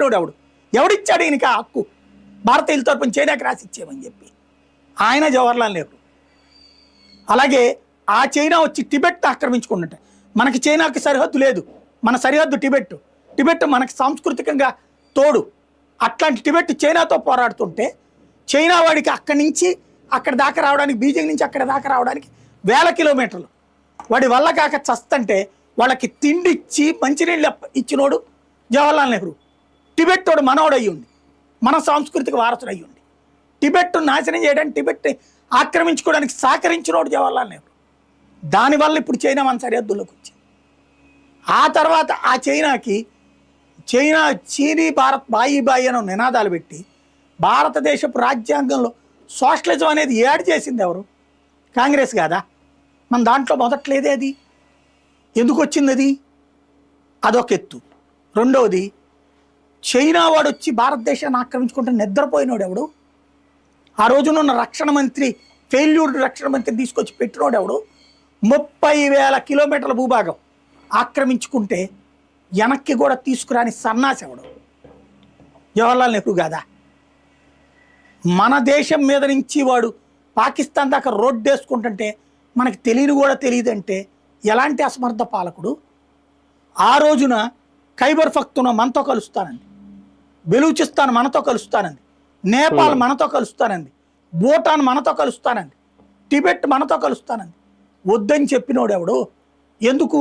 ఎవడు ఎవడిచ్చాడు ఈయనకి ఆ హక్కు భారతీయుల తరపున చైనాకి రాసి ఇచ్చేయమని చెప్పి? ఆయన జవహర్లాల్ నెహ్రూ. అలాగే ఆ చైనా వచ్చి టిబెట్ ఆక్రమించుకుంటుంటే మనకి చైనాకి సరిహద్దు లేదు, మన సరిహద్దు టిబెట్. టిబెట్ మనకి సాంస్కృతికంగా తోడు. అట్లాంటి టిబెట్ చైనాతో పోరాడుతుంటే చైనా వాడికి అక్కడి నుంచి అక్కడ దాకా రావడానికి, బీజింగ్ నుంచి అక్కడ దాకా రావడానికి 1000 కిలోమీటర్లు. వాడి వల్ల కాక చస్తంటే వాళ్ళకి తిండి ఇచ్చి మంచినీళ్ళు ఇచ్చినోడు జవహర్లాల్ నెహ్రూ. టిబెట్ తోడు మనోడు అయ్యుండి, మన సాంస్కృతిక వారసుడు అయ్యుండి, టిబెట్ నాశనం చేయడానికి, టిబెట్ ఆక్రమించుకోవడానికి సహకరించినోడు జవహర్లాల్ నెహ్రూ. దానివల్ల ఇప్పుడు చైనా మన సరిహద్దుల్లోకి వచ్చింది. ఆ తర్వాత ఆ చైనా చీనీ భారత్ బాయి బాయి అని నినాదాలు పెట్టి భారతదేశపు రాజ్యాంగంలో సోషలిజం అనేది యాడ్ చేసింది ఎవరు? కాంగ్రెస్ కాదా? మన దాంట్లో మొదట్లేదే అది. ఎందుకు వచ్చింది అది? అదొక ఎత్తు. రెండవది, చైనా వాడు వచ్చి భారతదేశాన్ని ఆక్రమించుకుంటే నిద్రపోయినోడు ఎవడు? ఆ రోజునున్న రక్షణ మంత్రి, ఫెయిల్యూర్డ్ రక్షణ మంత్రి తీసుకొచ్చి పెట్టినోడు ఎవడు? 30,000 కిలోమీటర్ల భూభాగం ఆక్రమించుకుంటే వెనక్కి కూడా తీసుకురాని సన్నాసి ఎవడు? జవహర్లాల్ నెహ్రూ కాదా? మన దేశం మీద నుంచి వాడు పాకిస్తాన్ దాకా రోడ్డు వేసుకుంటుంటే మనకి తెలియని కూడా తెలియదంటే ఎలాంటి అసమర్థ పాలకుడు? ఆ రోజున ఖైబర్ పఖ్తూనా మనతో కలుస్తానండి, బెలూచిస్తాన్ మనతో కలుస్తానంది, నేపాల్ మనతో కలుస్తానంది, భూటాన్ మనతో కలుస్తానంది, టిబెట్ మనతో కలుస్తానంది. వద్దని చెప్పినోడు ఎవడు? ఎందుకు?